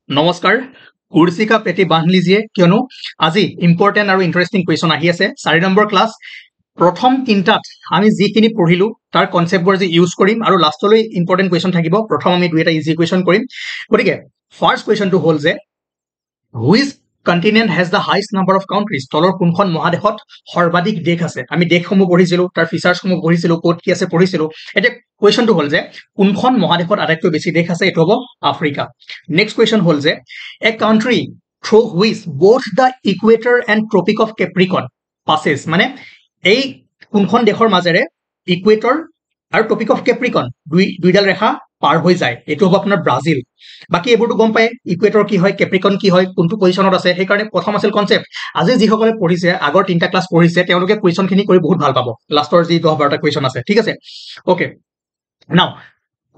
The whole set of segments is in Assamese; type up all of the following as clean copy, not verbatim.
নমস্কাৰ কুৰ্সিকা পেটি বান্ধ লিজিয়ে কিয়নো আজি ইম্পৰ্টেন্ট আৰু ইন্টাৰেষ্টিং কুৱেশ্যন আহি আছে 4 নম্বৰ ক্লাছ প্ৰথম তিনটাত আমি যিখিনি পঢ়িলো তাৰ কনসেপ্টবোৰ যি ইউজ কৰিম আৰু লাষ্টলৈ ইম্পৰ্টেন্ট কুৱেশ্যন থাকিব প্ৰথম আমি দুইটা ইজি কুৱেশ্যন কৰিম গতিকে ফাৰ্স্ট কুৱেশ্যনটো হ'ল যে which continent has the highest number of countries তলৰ কোনখন মহাদেশত সৰ্বাধিক দেশ আছে আমি দেশসমূহ পঢ়িছিলো তাৰ ফিচাৰ্ছসমূহ পঢ়িছিলো কোড কি আছে পঢ়িছিলো এটা কুৱেশ্যনটো হ'ল যে কোনখন মহাদেশত আটাইতকৈ বেছি দেশ আছে এটো হ'ব আফ্ৰিকা নেক্সট কুৱেশ্যন হ'ল যে a country through which both the equator and tropic of capricorn passes মানে এই কোনখন দেশৰ মাজেৰে ইকুৱেটৰ আৰু ট্ৰপিক অফ কেপ্ৰিকন দুইডাল ৰেখা পাৰ হৈ যায় এটো হ'ব আপোনাৰ ব্ৰাজিল বাকি এবোৰটো গম পায় ইকুৱেটৰ কি হয় কেপ্ৰিকন কি হয় কোনটো পজিশনত আছে সেই কাৰণে প্ৰথম আছিল কনসেপ্ট আজি যি সকলে পঢ়িছে আগৰ তিনটা ক্লাস পঢ়িছে তেওঁলোকে কুৱেশ্যন খিনি কৰি বহুত ভাল পাব লাষ্টৰ যি 10-12টা কুৱেশ্যন আছে ঠিক আছে okay now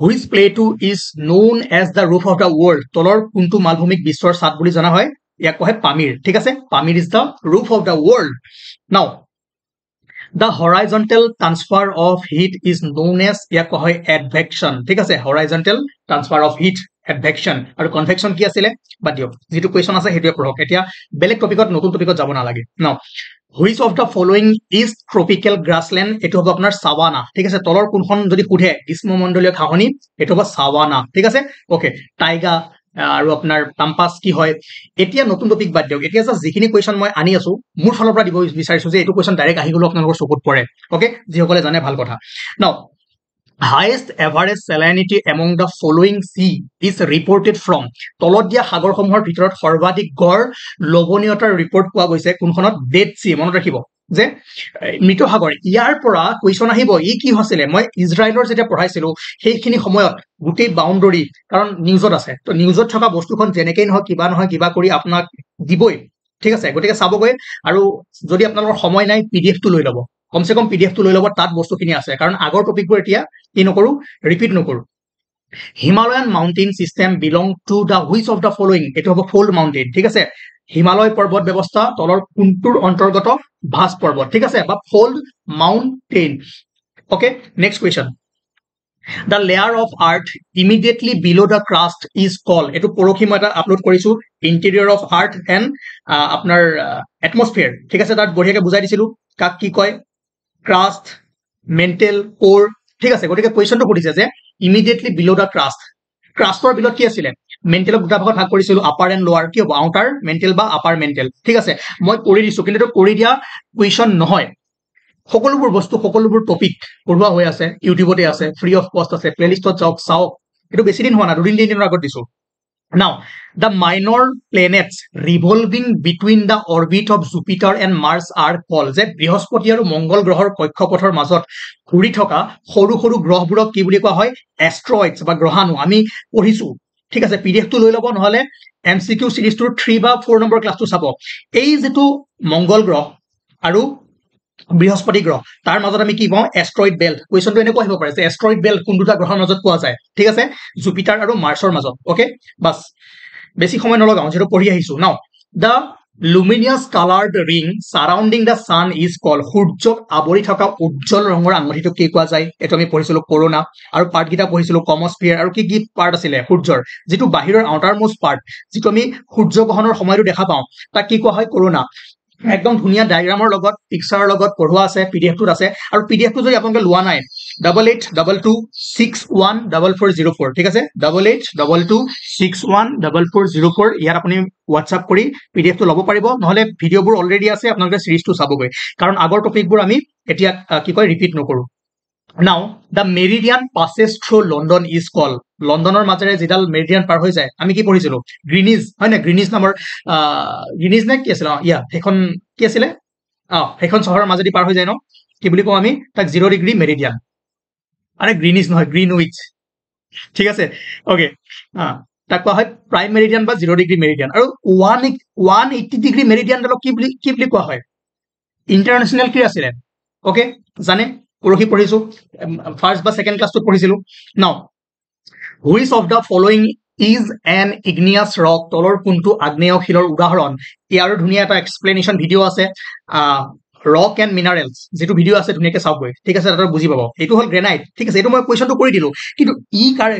which plateau is known as the roof of the world তলৰ কোনটো মালভূমিক বিশ্বৰ ছাদ বুলি জনা হয় ইয়াক কয় পামিৰ ঠিক আছে Pamir is the roof of the world now The horizontal transfer of heat is known as ইয়াক কয় advection ঠিক আছে horizontal transfer of heat advection আৰু convection কি আছিল বাদ দিও যেটো কোৱেশ্যন আছে হেতুৱে পঢ়ক এতিয়া বেলেগ টপিকত নতুন টপিকত যাব না লাগে নাও which of the following is tropical grassland এটো হ'ব আপোনাৰ সাৱানা ঠিক আছে তলৰ কোনখন যদি খুধে গ্ৰীষ্মমণ্ডলীয় ঘাঁহনি এটো হ'ব সাৱানা ঠিক আছে ওকে টাইগা আৰু আপোনাৰ পাম্পাস কি হয় এতিয়া নতুন টপিক বাদ দিও এতিয়া জাস্ট যিখিনি কোৱেশ্যন মই আনি আছো মোৰ ফালৰ পৰা দিব বিচাৰিছো যে এটো কোৱেশ্যন ডাইৰেক্ট আহি গলো আপোনালোকৰ চকুত পৰে ওকে যি সকলে জানে ভাল কথা নাও highest average salinity among the following sea is reported from তলত দিয়া সাগৰসমূহৰ ভিতৰত সৰ্বাধিক গড় লৱণীয়তাৰ ৰিপৰ্ট পোৱা গৈছে কোনখনত ডেড সি মনত ৰাখিব যে মৃত সাগৰ ইয়াৰ পৰা কুৱেশ্যন আহিব ই কি হৈছিলে মই ইজৰাইলৰ যেতিয়া পঢ়াইছিলো সেইখিনি সময়ত গুটেই বাউণ্ডৰী কাৰণ নিউজত আছে তো নিউজত থকা বস্তুখন যেনেকৈ নহয় কিবা কৰি আপোনাক দিবই ঠিক আছে গতিকে চাবগৈ আৰু যদি আপোনালোকৰ সময় নাই পিডিএফ টো লৈ ল'ব কমসে কম পিডিএফ টো লৈ ল'ব তাত বস্তুখিনি আছে কাৰণ আগৰ টপিকবোৰ এতিয়া কি নকৰো ৰিপিট নকৰো Himalayan mountain system belong to the which of the following এটো হ'ব ফোল্ড মাউন্টেইন ঠিক আছে হিমালয় পৰ্বত ব্যৱস্থা তলৰ কোনটোৰ অন্তৰ্গত ভাস পৰ্বত ঠিক আছে বা fold mountain okay next question The layer of earth immediately below the crust is called এটো পৰখি মই এটা আপলোড কৰিছো interior of earth and আপোনাৰ atmosphere ঠিক আছে তাত বঢ়িয়াকে বুজাই দিছিলো কাক কি কয় crust mantle core ঠিক আছে গতিকে কোৱেশ্যনটো সুধিছে যে immediately below the crust crustৰ বিলত কি আছিল মেন্টেলক দুটা ভাগত ভাগ কৰিছিলো আপাৰ এন্ড লোৱাৰ কি হ'ব আউটাৰ মেন্টেল বা আপাৰ মেন্টেল ঠিক আছে মই কৰি দিছো কিন্তু এটা কৰি দিয়া কুৱেশ্যন নহয় সকলোবোৰ বস্তু সকলোবোৰ টপিক পঢ়ুৱা হৈ আছে ইউটিউবতে আছে ফ্ৰী অফ কষ্ট আছে প্লেলিষ্টত চাওক এটো বেছি দিন হোৱা না দুদিন তিনিদিনৰ আগত দিছো Now, the minor planets revolving between the orbit of Jupiter and Mars are called যে বৃহস্পতি আৰু মংগল গ্ৰহৰ কক্ষপথৰ মাজত ঘূৰি থকা সৰু সৰু গ্ৰহবোৰক কি বুলি কোৱা হয় এষ্ট্ৰয়েডছ বা গ্ৰহাণু আমি পঢ়িছো ঠিক আছে পিডিএফ টো লৈ ল'ব নহলে এমসিকিউ সিৰিজটোৰ 3 বা 4 নম্বৰ ক্লাছটো চাব এই যেটো মংগল গ্ৰহ আৰু বৃহস্পতি গ্ৰহ তাৰ মাজত আমি কি পাওঁ এষ্ট্ৰয়েড বেল্ট কোৱেশ্যনটো এনেকৈ আহিব পাৰে যে এষ্ট্ৰয়েড বেল্ট কোন দুটা গ্ৰহৰ মাজত পোৱা যায় ঠিক আছে জুপিটাৰ আৰু মাৰ্চৰ মাজত ওকে বাস বেছি সময় নলগাও যেটো পঢ়ি আহিছো নাও দা luminous colored ring surrounding the sun is called সূৰ্যক আৱৰি থকা উজ্জ্বল ৰঙৰ আঙঠিটো কি কোৱা যায় এটো আমি পঢ়িছিলো কৰোনা আৰু পাৰ্ট গিটা পঢ়িছিলো কমস্ফিয়াৰ আৰু কি পাৰ্ট আছিলে সূৰ্যৰ যেটো বাহিৰৰ আউটাৰ মোস্ট পাৰ্ট যেটো আমি সূৰ্য গ্ৰহণৰ সময়টো দেখা পাওঁ তাক কি কোৱা হয় কৰোনা একদম ধুনিয়া ডায়াগ্ৰামৰ লগত পিকচাৰৰ লগত পঢ়ুৱা আছে পিডিএফ টোত আছে আৰু পিডিএফ টো যদি আপোনালোকে লোৱা নাই 8822614404 ঠিক আছে 8822614404 ইয়াত আপুনি WhatsApp কৰি পিডিএফ টো ল'ব পাৰিব নহলে ভিডিওবোৰ অলৰেডি আছে আপোনালোকে সিৰিজটো চাবগৈ কাৰণ আগৰ টপিকবোৰ আমি এতিয়া কি কয় ৰিপিট নকৰো Now, the meridian passes through London is called লণ্ডনৰ মাজেৰে যিডাল মেৰিডিয়ান পাৰ হৈ যায় আমি কি পঢ়িছিলো গ্ৰীনিজ হয় না গ্ৰীনিজ নামৰ গ্ৰীনিজ নে কি আছিল ইয়া এখন কি আছিল এখন চহৰৰ মাজেদি পাৰ হৈ যায় ন কি বুলি কও আমি তাক 0 ডিগ্ৰী মেৰিডিয়ান আৰে গ্ৰীনিজ নহয় গ্ৰীনউইচ ঠিক আছে ওকে তাক কোৱা হয় প্ৰাইম মেৰিডিয়ান বা 0 ডিগ্ৰী মেৰিডিয়ান আৰু 180 ডিগ্ৰী মেৰিডিয়ান ডালক কি বুলি কোৱা হয় ইন্টাৰনেশ্যনেল কি আছিল ওকে জানে পৰখি পঢ়িছো ফাৰ্স্ট বা সেকেন্ড ক্লাছটো পঢ়িছিলো নাও which of the following is an igneous rock তলৰ কোনটো আগ্নেয় শিলৰ উদাহৰণ ইয়াৰ ধুনিয়া এটা এক্সপ্লেনেশন ভিডিও আছে ৰক এণ্ড মিনাৰেলছ যেটো ভিডিও আছে ধুনীয়াকৈ চাওকগৈ ঠিক আছে তাতে বুজি পাব এইটো হল গ্ৰেনাইট ঠিক আছে এইটো মই কোৱেশ্চনটো কৰি দিলো কিন্তু কাৰ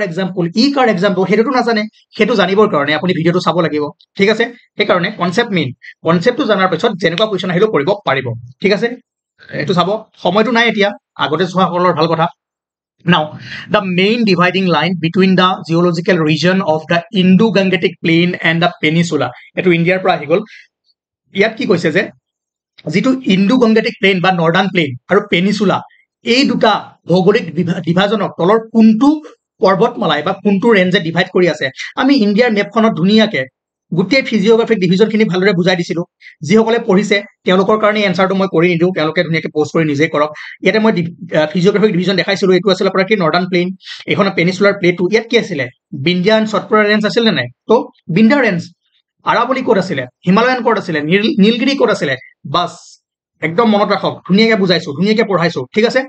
এক্সাম্পল হেতুটো নাজানে হেতু জানিবৰ কাৰণে আপুনি ভিডিওটো চাব লাগিব ঠিক আছে সেই কাৰণে কনসেপ্ট মেইন কনসেপ্টটো জানাৰ পিছত যেনেকুৱা কোৱেশ্চন আহিলো কৰিব পাৰিব ঠিক আছে এটো চাব সময়টো নাই এতিয়া আগতে চোৱা হলৰ ভাল কথা Now, the main dividing line between the geological region of the Indo-Gangetic Plain and the Peninsula, eto India pra ahi gol. Iyat ki koise je, jitu Indo-Gangetic Plain ba Northern Plain aru Peninsula, ei duta bhogolik divisionok tolor kuntu পৰ্বতমালাই বা কোনটো ৰেঞ্জে ডিভাইড কৰি আছে আমি ইন্ডিয়াৰ মেপখনত ধুনিয়াকে গুটেই ফিজিওগ্ৰাফিক ডিভিজনখিনি ভালদৰে বুজাই দিছিলো যিসকলে পঢ়িছে তেওঁলোকৰ কাৰণে এনসাৰটো মই কৰি নিদিও তেওঁলোকে ধুনিয়াকে পোষ্ট কৰি নিজে কৰক ইয়াতে মই ফিজিওগ্ৰাফিক ডিভিজন দেখাইছিলো এটো আছিল আপোনাৰ কি নৰ্দাৰ্ণ প্লেইন এখন পেনিনসুলাৰ প্লেটটো ইয়াত কি আছিল বিন্ধ্যান সতপুৰা ৰেঞ্জ আছিল নে নাই তো বিন্ধ্যা ৰেঞ্জ আৰাৱলী কোড আছিল হিমালয়ান কোড আছিল নীলগিৰি কোড আছিল বাস একদম মনত ৰাখক ধুনিয়াকে বুজাইছো ধুনিয়াকে পঢ়াইছো ঠিক আছে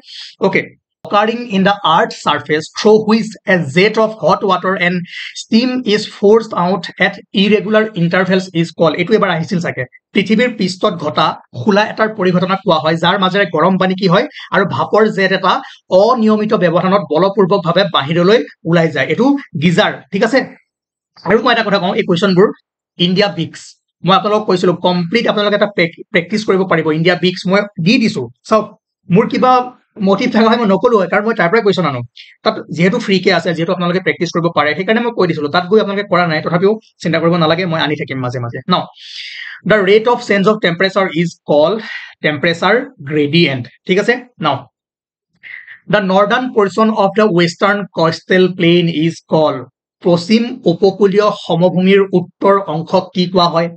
okay occurring in the earth's surface through which a jet of hot water and steam is forced out at irregular intervals is called etu ebar ahisil sake prithibir pistot ghota khula etar porighotona koa hoy jar majere gorom pani ki hoy aru bhapor jet eta oniyomito ব্যবধানত বলপূৰ্বক ভাবে বাহিৰলৈ উলাই যায় এটো গিজাৰ ঠিক আছে আৰু মই এটা কথা কওঁ এই কোৱেশ্চন বোৰ ইন্ডিয়া বিক্স মই আপোনালোকক কৈছিলো কমপ্লিট আপোনালোকে এটা প্ৰেক্টিস কৰিব পাৰিব ইন্ডিয়া বিক্স মই দি দিছো সব মোৰ কিবা মোটিভ থাকা হয় মই নকলো কাৰণ মই তাৰ পৰা কোৱেশ্চন আনো তাত যেহেতু ফ্ৰী কে আছে যেহেতু আপোনালোকে প্ৰেক্টিস কৰিব পাৰে সেইকাৰণে মই কৈ দিছিলো তাত গৈ আপোনালোকে কৰা নাই তথাপিও চিন্তা কৰিব নালাগে মই আনি থাকিম মাজে মাজে নাও the rate of change of temperature is called temperature gradient ঠিক আছে নাও the northern portion of the western coastal plain is called পশ্চিম উপকূলীয় সমভূমিৰ উত্তৰ অংশক কি কোৱা হয়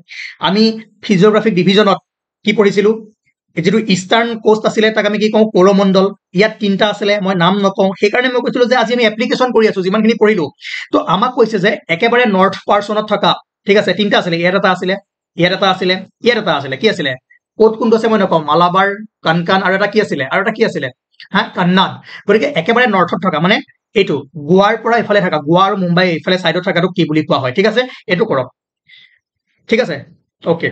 আমি ফিজিওগ্ৰাফিক ডিভিজনত কি পঢ়িছিলো যেটো ইষ্টাৰ্ণ কোষ্ট আছিল তাক আমি কি কওঁ কৰমণ্ডল ইয়াত তিনটা আছিল মই নাম নকওঁ সেই কাৰণে মই কৈছিলো যে আজি আমি এপ্লিকেশন কৰি আছো যিমানখিনি পঢ়িলো তো আমাক কৈছে যে একেবাৰে নৰ্থ পাৰ্চনত থকা ঠিক আছে তিনটা আছিল ইয়াত এটা আছিল কি আছিল কোট কোনটো আছে মই নকওঁ মালাবাৰ কানকান আৰু এটা কি আছিল হা কান্নাড গতিকে একেবাৰে নৰ্থত থকা মানে এইটো গোৱাৰ পৰা ইফালে থকা গোৱা আৰু মুম্বাই ইফালে সাইডত থাকাটো কি বুলি কোৱা হয় ঠিক আছে এটো কৰক ঠিক আছে ওকে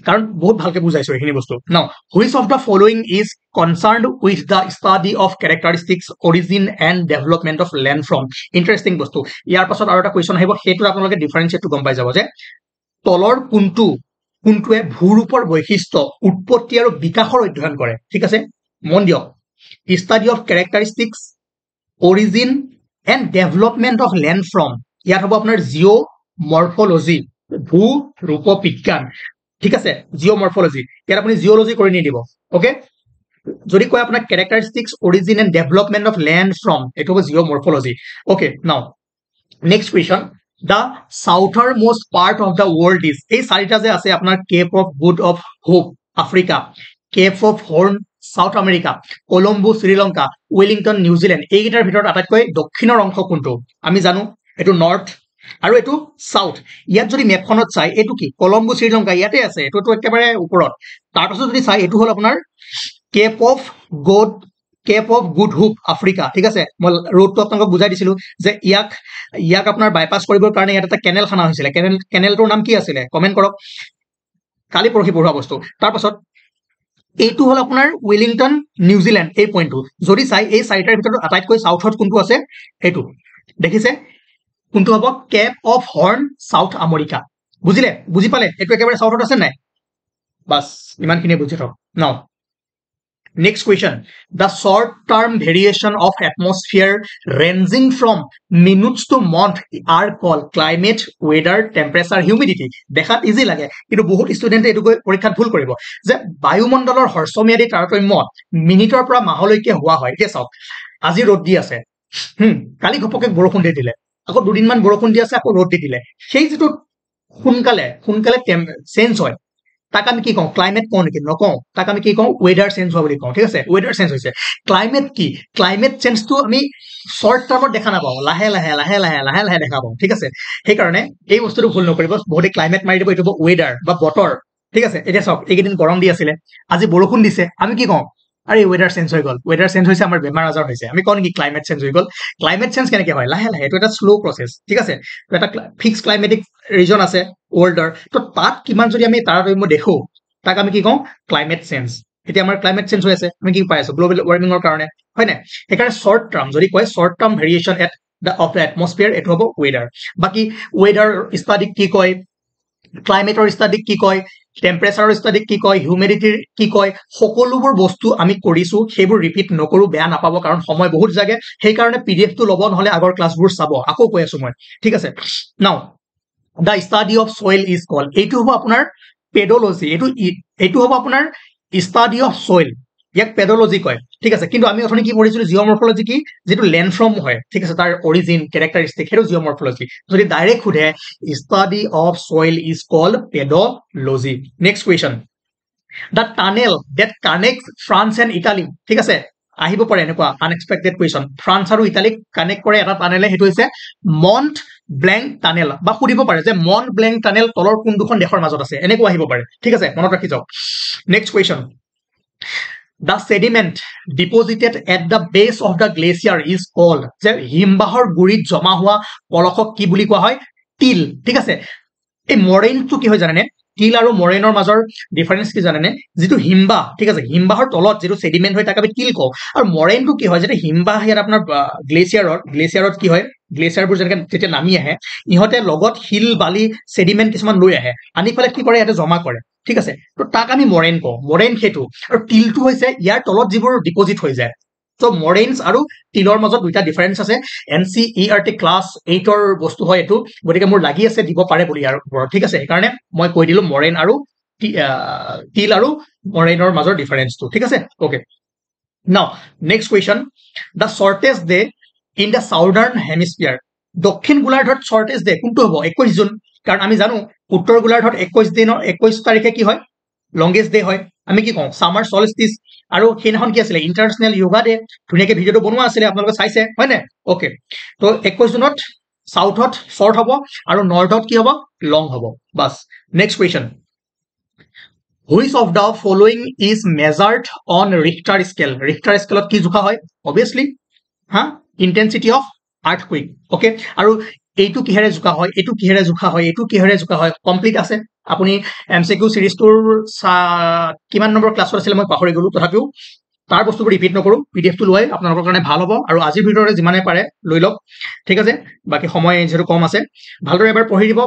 কাৰণ বহুত ভালকে বুজাইছো এইখিনি বস্তু নাও which of the following is concerned with the study of characteristics origin and development of land from interesting বস্তু ইয়াৰ পাছত আৰু এটা কোৱেশ্চন আহিব হেতু আপোনালোকে ডিফাৰেন্সিয়েটটো গম পাই যাব যে তলৰ কোনটোৱে ভূৰূপৰ বৈশিষ্ট্য উৎপত্তি আৰু বিকাশৰ অধ্যয়ন কৰে ঠিক আছে মন দিয়ক study of characteristics origin and development of land from ইয়াত হ'ব আপোনাৰ জিঅ'মৰ্ফোলজি ভূৰূপ বিজ্ঞান ঠিক আছে জিঅ'মৰ্ফোলজি ইয়াত আপুনি জিঅ'লজি কৰি নিদিব ওকে যদি কয় আপোনাৰ characteristics origin and development of land from এটো হ'ব জিঅ'মৰ্ফোলজি okay now next question the southernmost part of the world is এই চাৰিটা যে আছে আপোনাৰ cape of good of hope Africa cape of horn South America Colombo Sri Lanka Wellington New Zealand এইকেইটাৰ ভিতৰত আটাইতকৈ দক্ষিণৰ অংশ কোনটো আমি জানো এটো নৰ্থ আৰু এটো সাউথ ইয়াত যদি মেপখনত চাই এটো কি কলম্বো শ্ৰীলংকা ইয়াতে আছে এটোটো একেবাৰে ওপৰত তাৰ পাছত যদি চাই এটো হল আপোনাৰ cape of good hope Africa ঠিক আছে মই ৰোডটো আপোনাক বুজাই দিছিলো যে ইয়াক আপোনাৰ বাইপাস কৰিবৰ কাৰণে ইয়াত এটা কেনেল খানা হৈছিল কেনেলটোৰ নাম কি আছিল কমেন্ট কৰক কালি পৰহি পঢ়া বস্তু তাৰ পাছত এইটো হল আপোনাৰ ওয়েলিংটন নিউজিল্যান্ড এই পইণ্টটো যদি চাই এই চাৰিটাৰ ভিতৰত আটাইতকৈ সাউথত কোনটো আছে এইটো দেখিছে কোনটো হ'ব cape of horn South America বুজি পালে এইটো একেবাৰে সাউথত আছে নাই বাস ইমানখিনি বুজি থক নাও Next question. The short-term variation of atmosphere ranging from minutes to month are called climate, weather, temperature, humidity. দেখাত ইজি লাগে কিন্তু বহুত ষ্টুডেন্টে এটো পৰীক্ষাত ভুল কৰিব যে বায়ুমণ্ডলৰ হ্ৰস্বম্যাদী তাৰতম্য মিনিটৰ পৰা মাহলৈকে হোৱা হয় এতিয়া চাওক আজি ৰ'দ দি আছে কালি ঘপকে বৰষুণ দি দিলে আকৌ দুদিনমান বৰষুণ দি আছে আকৌ ৰ'দ দি দিলে সেই যেটো সোনকালে চেঞ্জ হয় তাক আমি কি কওঁ ক্লাইমেট কোন কি নকওঁ তাক আমি কি কওঁ ওয়েদাৰ চেঞ্জ হোৱা বুলি কওঁ ঠিক আছে ওয়েদাৰ চেঞ্জ হৈছে ক্লাইমেট কি ক্লাইমেট চেঞ্জটো আমি শৰ্ট টাৰ্মত দেখা নাপাওঁ লাহে লাহে দেখা পাওঁ ঠিক আছে সেই কাৰণে এই বস্তুটো ভুল নকৰিব বহুতে ক্লাইমেট মাৰি দিব এইটো ওয়েদাৰ বা বতৰ ঠিক আছে এতিয়া চাওক এইকেইদিন গৰম দি আছিলে আজি বৰষুণ দিছে আমি কি কওঁ আৰে ওয়েদাৰ চেঞ্জ হৈ গল ওয়েদাৰ চেঞ্জ হৈছে আমাৰ বেমাৰ আজাৰ হৈছে আমি কোন কি ক্লাইমেট চেঞ্জ হৈ গল ক্লাইমেট চেঞ্জ কেনেকৈ হয় লাহে লাহে এটো এটা স্লো প্ৰসেস ঠিক আছে এটা ফিক্স ক্লাইমেটিক ৰিজন আছে ওয়াৰ্ল্ডৰ তো তাত কিমান যদি আমি তাৰতম্য দেখো তাক আমি কি কওঁ ক্লাইমেট চেঞ্জ এতিয়া আমাৰ ক্লাইমেট চেঞ্জ হৈ আছে আমি কি পাই আছো গ্লোবাল ওয়াৰ্মিঙৰ কাৰণে হয় না সেইকাৰণে শৰ্ট টাৰ্ম যদি কয় short term variation at of the atmosphere এটো হ'ব weather বাকি weather স্টাডি কি কয় ক্লাইমেটৰ স্টাডি কি কয় টেম্পাৰেচাৰৰ স্টাডি কি কয় হিউমিডিটিৰ কি কয় সকলোবোৰ বস্তু আমি কৰিছো সেইবোৰ ৰিপিট নকৰো বেয়া নাপাব কাৰণ সময় বহুত জাগে সেই কাৰণে পিডিএফ টো লব নহলে আগৰ ক্লাছবোৰ চাব আকৌ কৈ আছো মই ঠিক আছে নাও the study of soil is called এইটো হ'ব আপোনাৰ পেডোলজি এইটো হ'ব আপোনাৰ study of soil ইয়াক পেডোলজি কয় ঠিক আছে কিন্তু আমি অথনি কি পঢ়িছিলো জিওমৰ্ফোলজি কি যেটো ল্যান্ডফৰ্ম হয় ঠিক আছে তাৰ অৰিজিন ক্যাৰেক্টাৰিষ্টিক হেটো জিওমৰ্ফোলজি যদি ডাইৰেক্ট খুদে study of soil is called pedology next question the tunnel that connects France and Italy ঠিক আছে আহিব পাৰে এনেকুৱা আনএক্সপেক্টেড কোৱেশ্চন ফ্ৰান্স আৰু ইটালীক কানেক্ট কৰে এটা টানেলে হেটো হৈছে মন্ট ব্ল্যাঙ্ক টানেল বা খুদিব পাৰে যে মন্ট ব্ল্যাঙ্ক টানেল তলৰ কোন দুখন দেশৰ মাজত আছে এনেকুৱা আহিব পাৰে ঠিক আছে মনত ৰাখি যাওক next question The sediment deposited at the base of the glacier is called যে হিমবাহৰ গুৰিত জমা হোৱা পলসক কি বুলি কোৱা হয় তিল ঠিক আছে এই মৰেইনটো কি হয় জানেনে তিল আৰু মৰেইনৰ মাজৰ ডিফাৰেন্স কি জানেনে যেটো হিমবাহ ঠিক আছে হিমবাহৰ তলত যেটো সেডিমেন্ট হয় তাক আমি তিল কওঁ আৰু মৰেইনটো কি হয় যেটো হিমবাহ ইয়াত আপোনাৰ গ্লেচিয়াৰত কি হয় গ্লেচিয়াৰবোৰ যেনেকৈ যেতিয়া নামি আহে ইহতে লগত হিল বালি সেডিমেন্ট কিছুমান লৈ আহে আনি পেলাই কি কৰে ইয়াতে জমা কৰে ঠিক আছে তো তাক আমি মৰেইন কওঁ মৰেইন হেতু আৰু তিলটো হৈছে ইয়াৰ তলত যিবোৰ ডিপোজিট হৈ যায় তো মৰেইনছ আৰু তিলৰ মাজত দুটা ডিফাৰেন্স আছে এনসিইআৰটি ক্লাস 8 ৰ বস্তু হয় এটো গতিকে মোৰ লাগি আছে দিব পাৰে বুলি আৰু ঠিক আছে সেইকাৰণে মই কৈ দিলো মৰেইন আৰু তিল আৰু মৰেইনৰ মাজৰ ডিফাৰেন্সটো ঠিক আছে okay now next question the shortest day in the southern hemisphere দক্ষিণ গোলাৰ্ধত শৰ্টেষ্ট ডে কোনটো হ'ব 21 জুন কাৰণ আমি জানো উত্তৰ গোলাৰ্ধত 21 তাৰিখে কি হয় লংগেষ্ট ডে হয় আমি কি কওঁ সামাৰ সলস্টিস আৰু হেনখন কি আছিল ইন্টাৰনেশনাল যোগা ডে ধুনিয়াকে ভিডিওটো বনোৱা আছিল আপোনালোকে চাইছে হয় না ওকে তো 21 জুনত সাউথত শৰ্ট হ'ব আৰু নৰ্থত কি হ'ব লং হ'ব বাস next question Which of the following is measured on Richter scale? Richter scale কি জোখা হয় obviously intensity of earthquake okay আৰু এইটো কিহেৰে জোখা হয় এইটো কিহেৰে জোখা হয় এইটো কিহেৰে জোখা হয় কমপ্লিট আছে আপুনি এমসিকিউ সিৰিজটোৰ কিমান নম্বৰ ক্লাছত আছিল মই পাহৰি গলো তথাপিও তাৰ বস্তুবোৰ ৰিপিট নকৰো পিডিএফ টো লৈ আপোনালোকৰ কাৰণে ভাল হ'ব আৰু আজিৰ ভিডিওৰে যিমানে পাৰে লৈ লওক ঠিক আছে বাকি সময় যেটো কম আছে ভালদৰে এবাৰ পঢ়ি দিব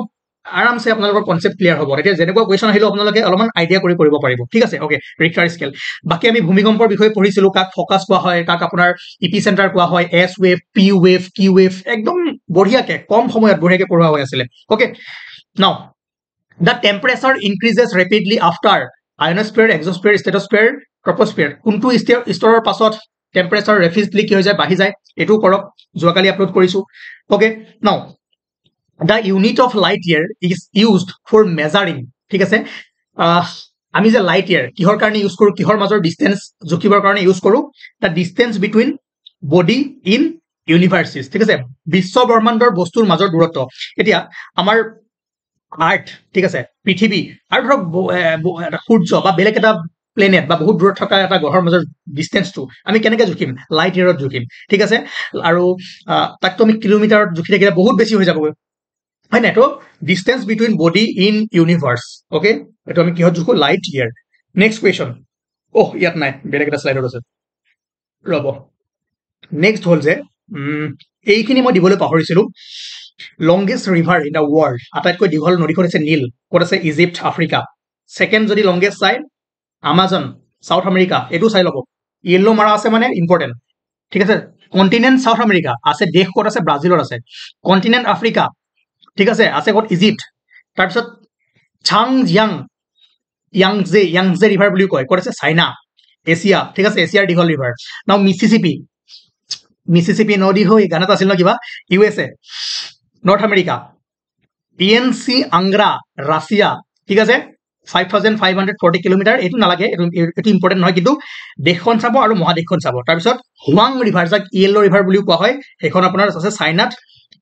আৰামসে আপোনালোকৰ কনসেপ্ট ক্লিয়াৰ হ'ব এতিয়া যেনেকুৱা কোৱেশ্চন আহিলো আপোনালোকে অলপমান আইডিয়া কৰিব পাৰিব ঠিক আছে ওকে ৰিক্টাৰ স্কেল বাকি আমি ভূমিকম্পৰ বিষয়ে পঢ়িছিলো কাক ফোকাস কোৱা হয় কাক আপোনাৰ ইপি সেন্টাৰ কোৱা হয় S wave P wave Q wave একদম বঢ়িয়াকে কম সময়ত বঢ়িয়াকে পঢ়োৱা হৈ আছিল ওকে নাও the temperature increases rapidly after ionosphere exosphere stratosphere troposphere কোনটো স্তৰৰ পাছত টেম্পাৰেচাৰ ৰেপিডলি কি হৈ যায় বাঢ়ি যায় এটো কৰক যোৱাকালি আপলোড কৰিছো ওকে নাও the unit of light year is used for measuring ঠিক আছে আমি যে লাইট ইয়াৰ কিহৰ কাৰণে ইউজ কৰো কিহৰ মাজৰ ডিসটেন্স জুকিবৰ কাৰণে ইউজ কৰো the distance between body in universes ঠিক আছে বিশ্ব ব্ৰহ্মাণ্ডৰ বস্তুৰ মাজৰ দূৰত্ব এতিয়া আমাৰ আৰ্থ ঠিক আছে পৃথিৱী আৰু ধৰক সূৰ্য বা বেলেগ এটা প্লেনেট বা বহুত দূৰত থকা এটা গ্ৰহৰ মাজৰ ডিসটেন্সটো আমি কেনেকৈ জুকিম লাইট ইয়াৰত জুকিম ঠিক আছে আৰু তাকটো আমি কিলোমিটাৰত জুকি থাকিলে বহুত বেছি হৈ যাব হয় না তো distance between body in universe okay এটো আমি কিহত জুকো লাইট ইয়ার নেক্সট কোৱেশ্চন ইয়াত নাই বেলেগ এটা স্লাইডত আছে ৰব নেক্সট হল যে এইখিনি মই দিবলৈ পাহৰিছিলো longest river in the world আটাইতকৈ দীঘল নদীখন আছে নীল ক'ত আছে ইজিপ্ট আফ্ৰিকা সেকেন্ড যদি longest চাই আমাজন সাউথ আমেৰিকা এটো চাই লব ইয়েলো মাৰা আছে মানে ইম্পৰ্টেন্ট ঠিক আছে কন্টিনেন্ট সাউথ আমেৰিকা আছে দেশ ক'ত আছে ব্ৰাজিলৰ আছে কন্টিনেন্ট আফ্ৰিকা ঠিক আছে আছে ক'ত ইজিপ্ট তাৰ পিছত ইয়াংজে ৰিভাৰ বুলি কয় ক'ত আছে চাইনা এছিয়া ঠিক আছে এছিয়াৰ দীঘল ৰিভাৰ নাও মিছিছিপি নদী হৈ গানাত আছিল ন কিবা ইউএসএ নৰ্থ আমেৰিকা পিএনসি আংগ্ৰা ৰাছিয়া ঠিক আছে 5540 কিলোমিটাৰ এটো নালাগে এটো ইম্পৰ্টেন্ট নহয় কিন্তু দেশখন চাব আৰু মহাদেশখন চাব তাৰ পিছত হুৱাং ৰিভাৰ যাক ইয়েলো ৰিভাৰ বুলি কোৱা হয় এখন আপোনাৰ আছে চাইনাত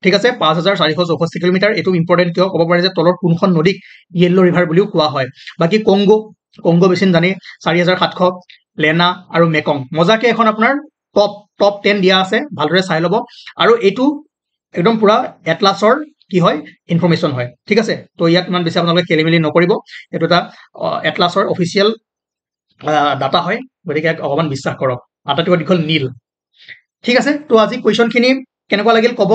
ঠিক আছে 5464 কিলোমিটাৰ এটো ইম্পৰ্টেন্ট কিয় ক'ব পাৰে যে তলৰ কোনখন নদীক ইয়েলো ৰিভাৰ বুলিও কোৱা হয় বাকি কংগো বেচিন জানি 4700 লেনা আৰু মেকং মজাকে এখন আপোনাৰ টপ 10 দিয়া আছে ভালদৰে চাই লব আৰু এটো একদম পুৰা এটলাছৰ কি হয় ইনফৰমেশ্যন হয় ঠিক আছে তো ইয়াত ইমান বেছি আপোনালোকে খেলিমেলি নকৰিব এইটো এটা এটলাছৰ অফিচিয়েল ডাটা হয় গতিকে অকমান বিশ্বাস কৰক আটাইতকৈ দীঘল নীল ঠিক আছে তো আজি কুৱেশ্যনখিনি কেনেকুৱা লাগিল ক'ব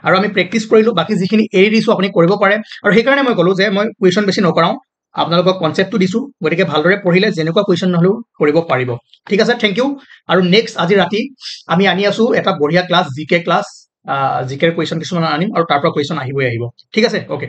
আৰু আমি প্ৰেক্টিছ কৰিলো বাকি যিখিনি এৰি দিছো আপুনি কৰিব পাৰে আৰু সেইকাৰণে মই ক'লো যে মই কুৱেশ্যন বেছি নকৰাও আপোনালোকক কনচেপ্টটো দিছো গতিকে ভালদৰে পঢ়িলে যেনেকুৱা কুৱেশ্যন নহলেও কৰিব পাৰিব ঠিক আছে থেংক ইউ আৰু নেক্সট আজি ৰাতি আমি আনি আছো এটা বঢ়িয়া ক্লাছ জিকে ক্লাছ জিকেৰ কুৱেশ্যন কিছুমান আনিম আৰু তাৰ পৰা কুৱেশ্যন আহিবই আহিব ঠিক আছে অ'কে